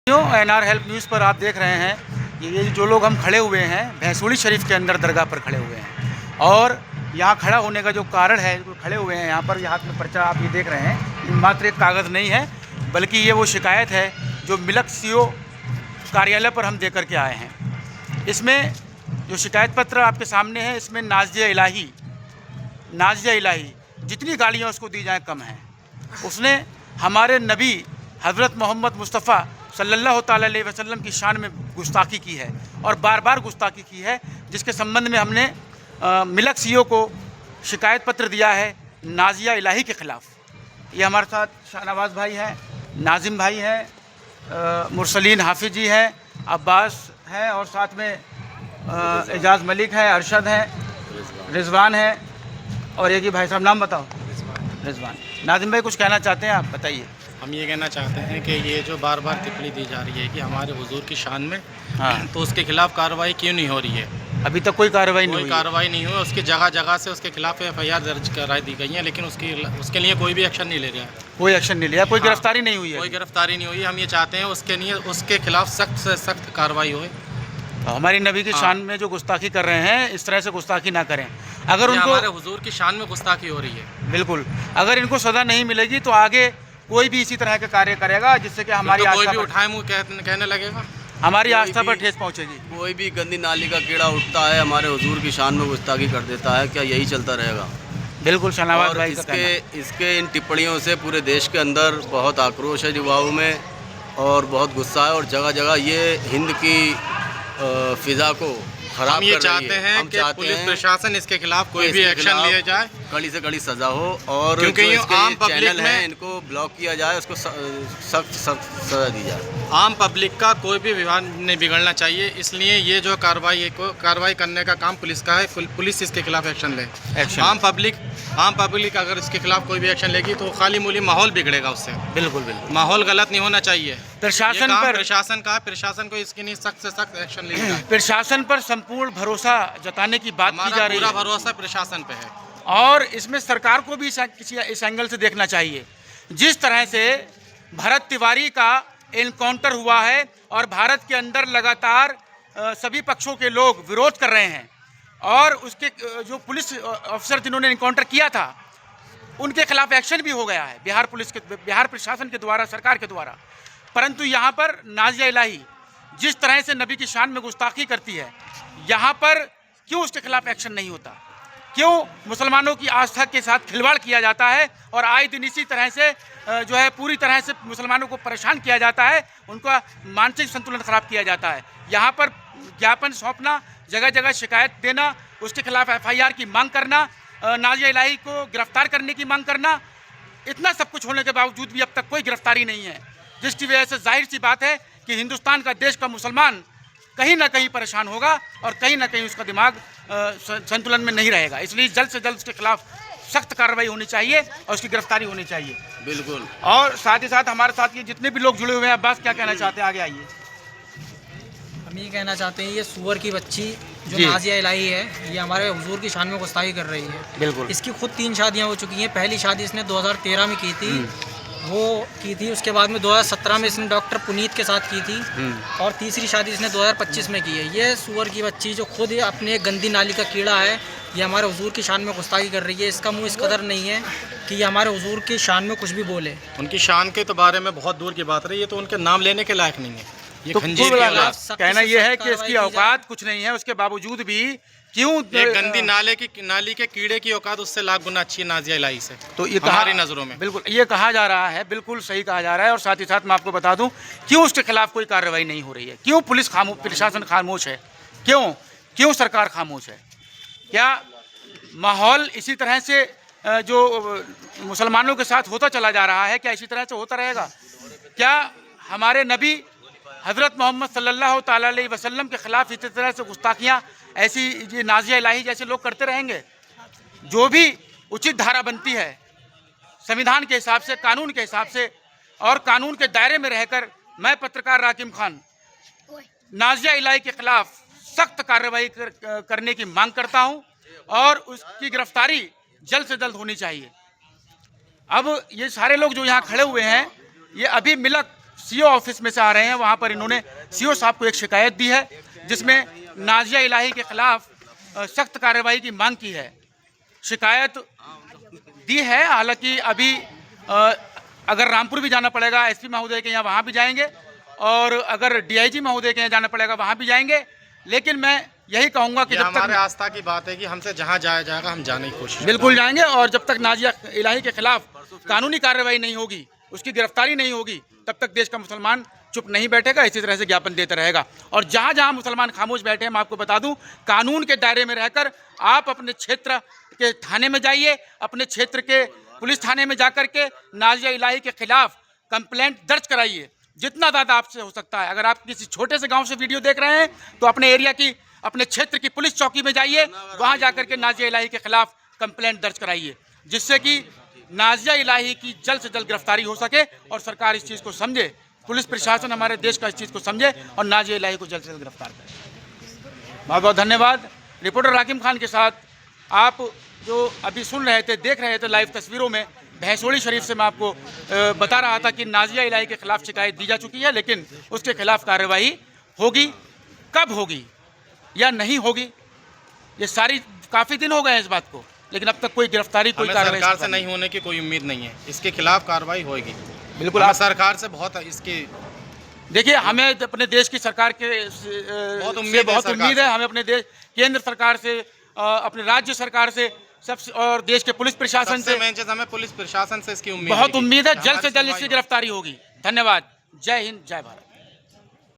NR help news पर आप देख रहे हैं कि ये जो लोग हम खड़े हुए हैं भैंसुड़ी शरीफ के अंदर दरगाह पर खड़े हुए हैं। और यहाँ खड़ा होने का जो कारण है, जो खड़े हुए हैं यहाँ पर, ये हाथ में पर्चा आप ये देख रहे हैं, ये मात्र एक कागज़ नहीं है, बल्कि ये वो शिकायत है जो मिलक सीओ कार्यालय पर हम दे कर के आए हैं। इसमें जो शिकायत पत्र आपके सामने है, इसमें नाज़िया इलाही जितनी गालियाँ उसको दी जाएँ कम है। उसने हमारे नबी हज़रत मोहम्मद मुस्तफ़ा सल्लल्लाहु ताला अलैहि वसल्लम की शान में गुस्ताखी की है और बार बार गुस्ताखी की है, जिसके संबंध में हमने मिलक सीओ को शिकायत पत्र दिया है नाज़िया इलाही के ख़िलाफ़। ये हमारे साथ शाहनवाज़ भाई हैं, नाजिम भाई हैं, मुरसलीन हाफिज़ जी हैं, अब्बास हैं और साथ में एजाज़ मलिक है, अरशद हैं, रिजवान है और एक ही भाई साहब नाम बताओ। रिजवान। नाजिम भाई कुछ कहना चाहते हैं, आप बताइए। हम ये कहना चाहते हैं कि ये जो बार बार टिप्पणी दी जा रही है कि हमारे हुजूर की शान में, हाँ, तो उसके खिलाफ कार्रवाई क्यों नहीं हो रही है? अभी तक कोई कार्रवाई नहीं हुई। कार्रवाई नहीं हुई। उसकी जगह जगह से उसके खिलाफ FIR दर्ज कराई दी गई है, लेकिन उसके लिए कोई भी एक्शन नहीं ले रहा है। कोई एक्शन नहीं लिया, कोई हाँ, गिरफ्तारी नहीं हुई है। कोई गिरफ्तारी नहीं हुई। हम ये चाहते हैं उसके खिलाफ सख्त से सख्त कार्रवाई होए। हमारी नबी की शान में जो गुस्ताखी कर रहे हैं, इस तरह से गुस्ताखी ना करें। अगर उनको हमारे हुजूर की शान में गुस्ताखी हो रही है। बिल्कुल, अगर इनको सज़ा नहीं मिलेगी तो आगे कोई भी इसी तरह के कार्य करेगा, जिससे कि हमारी कोई भी आस्था उठाए मुँह कहने लगेगा, हमारी आस्था पर ठेस पहुंचेगी। कोई भी गंदी नाली का कीड़ा उठता है हमारे हुजूर की शान में गुस्ताखी कर देता है। क्या यही चलता रहेगा? बिल्कुल शाहनवाज़ और भाई का कहना। इसके इन टिप्पणियों से पूरे देश के अंदर बहुत आक्रोश है युवाओं में और बहुत गुस्सा है और जगह जगह ये हिंद की फिजा को खराब हम ये कर रही चाहते है। हैं हम कि चाहते पुलिस हैं प्रशासन इसके खिलाफ कोई कि भी इसके एक्शन खिलाफ लिया जाए, कड़ी से कड़ी सजा हो और क्योंकि जो ये इसके आम पब्लिक चैनल हैं में इनको ब्लॉक किया जाए, उसको सख्त सख्त सजा दी जाए। आम पब्लिक का कोई भी विभाग नहीं बिगड़ना चाहिए। इसलिए ये जो कार्रवाई करने का काम पुलिस का है। पुलिस इसके खिलाफ एक्शन ले। आम पब्लिक अगर इसके खिलाफ कोई भी एक्शन लेगी तो खाली मूली माहौल बिगड़ेगा उससे। बिल्कुल बिल्कुल, माहौल गलत नहीं होना चाहिए। प्रशासन पर प्रशासन को इसके लिए सख्त से सख्त एक्शन लेना चाहिए। प्रशासन पर संपूर्ण भरोसा जताने की बात की जा रही पूरा है। भरोसा प्रशासन पे है और इसमें सरकार को भी इस एंगल से देखना चाहिए। जिस तरह से भरत तिवारी का एनकाउंटर हुआ है और भारत के अंदर लगातार सभी पक्षों के लोग विरोध कर रहे हैं और उसके जो पुलिस अफसर जिन्होंने एनकाउंटर किया था उनके खिलाफ एक्शन भी हो गया है बिहार प्रशासन के द्वारा, सरकार के द्वारा। परंतु यहाँ पर नाज़िया इलाही जिस तरह से नबी की शान में गुस्ताखी करती है, यहाँ पर क्यों उसके खिलाफ एक्शन नहीं होता? क्यों मुसलमानों की आस्था के साथ खिलवाड़ किया जाता है और आए दिन इसी तरह से जो है पूरी तरह से मुसलमानों को परेशान किया जाता है, उनका मानसिक संतुलन खराब किया जाता है। यहाँ पर ज्ञापन सौंपना, जगह जगह शिकायत देना, उसके खिलाफ FIR की मांग करना, नाज़िया इलाही को गिरफ्तार करने की मांग करना, इतना सब कुछ होने के बावजूद भी अब तक कोई गिरफ्तारी नहीं है, जिसकी वजह से जाहिर सी बात है कि हिंदुस्तान का, देश का मुसलमान कहीं ना कहीं परेशान होगा और कहीं ना कहीं उसका दिमाग संतुलन में नहीं रहेगा। इसलिए जल्द से जल्द उसके खिलाफ सख्त कार्रवाई होनी चाहिए और उसकी गिरफ्तारी होनी चाहिए। बिल्कुल। और साथ ही साथ हमारे साथ ये जितने भी लोग जुड़े हुए हैं, अब्बास क्या कहना चाहते हैं? आगे आइए। हम ये कहना चाहते हैं, ये सुअर की बच्ची जो जी। नाज़िया इलाही है, ये हमारे हुजूर की शान में गुस्ताखी कर रही है। बिल्कुल। इसकी खुद 3 शादियाँ हो चुकी हैं। पहली शादी इसने 2013 में की थी, वो की थी। उसके बाद में 2017 में इसने डॉक्टर पुनीत के साथ की थी और तीसरी शादी इसने 2025 में की है। ये सुअर की बच्ची जो खुद अपने गंदी नाली का कीड़ा है, ये हमारे हुजूर की शान में गुस्ताखी कर रही है। इसका मुंह इस कदर नहीं है कि ये हमारे हुजूर की शान में कुछ भी बोले। उनकी शान के तो बारे में बहुत दूर की बात रही है, तो उनके नाम लेने के लायक नहीं है। ये तो खंजीर कुल के मिलाकर खिलाफ कहना यह है कि कार्रवाई इसकी की जाए। औकात कुछ नहीं है, उसके बावजूद भी क्यों ये गंदी नाली के कीड़े की औकात उससे लाख गुना अच्छी है नाज़िया इलाही से, तो ये हमारी नज़रों में। बिल्कुल ये कहा जा रहा है, बिल्कुल सही कहा जा रहा है। और साथ ही साथ मैं आपको बता दूं, क्यों उसके खिलाफ कोई कार्रवाई नहीं हो रही है? क्यों प्रशासन खामोश है? क्यों सरकार खामोश है? क्या माहौल इसी तरह से जो मुसलमानों के साथ होता चला जा रहा है, क्या इसी तरह से होता रहेगा? क्या हमारे नबी हज़रत मोहम्मद सल्लल्लाहु ताला अलैहि वसल्लम के ख़िलाफ़ इसी तरह से गुस्ताखियाँ ऐसी ये नाज़िया इलाही जैसे लोग करते रहेंगे? जो भी उचित धारा बनती है संविधान के हिसाब से, कानून के हिसाब से और कानून के दायरे में रहकर, मैं पत्रकार राकिम खान नाज़िया इलाही के ख़िलाफ़ सख्त कार्रवाई करने की मांग करता हूं और उसकी गिरफ्तारी जल्द से जल्द होनी चाहिए। अब ये सारे लोग जो यहाँ खड़े हुए हैं, ये अभी मिलक सीओ ऑफिस में से आ रहे हैं, वहाँ पर इन्होंने सीओ साहब को एक शिकायत दी है जिसमें नाजिया इलाही के खिलाफ सख्त कार्रवाई की मांग की है। शिकायत दी है, हालांकि अभी अगर रामपुर भी जाना पड़ेगा एसपी महोदय के यहाँ, वहाँ भी जाएंगे, और अगर डीआईजी महोदय के यहाँ जाना पड़ेगा वहाँ भी जाएंगे। लेकिन मैं यही कहूँगा कि जब तक हमारे आस्था की बात है कि हमसे जहाँ जाया जाएगा हम जाने की कोशिश बिल्कुल जाएंगे, और जब तक नाजिया इलाही के खिलाफ कानूनी कार्रवाई नहीं होगी, उसकी गिरफ्तारी नहीं होगी, तब तक देश का मुसलमान चुप नहीं बैठेगा, इसी तरह से ज्ञापन देता रहेगा। और जहाँ जहाँ मुसलमान खामोश बैठे हैं, मैं आपको बता दूं, कानून के दायरे में रहकर आप अपने क्षेत्र के थाने में जाइए, अपने क्षेत्र के पुलिस थाने में जाकर के नाजिया इलाही के खिलाफ कंप्लेंट दर्ज कराइए, जितना ज़्यादा आपसे हो सकता है। अगर आप किसी छोटे से गाँव से वीडियो देख रहे हैं तो अपने एरिया की, अपने क्षेत्र की पुलिस चौकी में जाइए, वहाँ जाकर के नाजिया इलाही के खिलाफ कंप्लेंट दर्ज कराइए, जिससे कि नाजिया इलाही की जल्द से जल्द गिरफ्तारी हो सके और सरकार इस चीज़ को समझे, पुलिस प्रशासन हमारे देश का इस चीज़ को समझे और नाजिया इलाही को जल्द से जल्द गिरफ्तार करे। बहुत बहुत धन्यवाद। रिपोर्टर राकिम खान के साथ आप जो अभी सुन रहे थे, देख रहे थे लाइव तस्वीरों में, भैंसोड़ी शरीफ से मैं आपको बता रहा था कि नाजिया इलाही के खिलाफ शिकायत दी जा चुकी है, लेकिन उसके खिलाफ कार्रवाई होगी। कब होगी या नहीं होगी, ये सारी काफ़ी दिन हो गए हैं इस बात को, लेकिन अब तक कोई गिरफ्तारी, कोई कार्रवाई सरकार से नहीं होने की कोई उम्मीद नहीं है। इसके खिलाफ कार्रवाई होगी। बिल्कुल। आप सरकार से बहुत इसकी देखिए, हमें अपने देश की सरकार के बहुत उम्मीद है। हमें अपने देश केंद्र सरकार से, अपने राज्य सरकार से, सबसे, और देश के पुलिस प्रशासन से, मेन चीज हमें पुलिस प्रशासन से इसकी उम्मीद बहुत उम्मीद है। जल्द से जल्द इसकी गिरफ्तारी होगी। धन्यवाद। जय हिंद, जय भारत।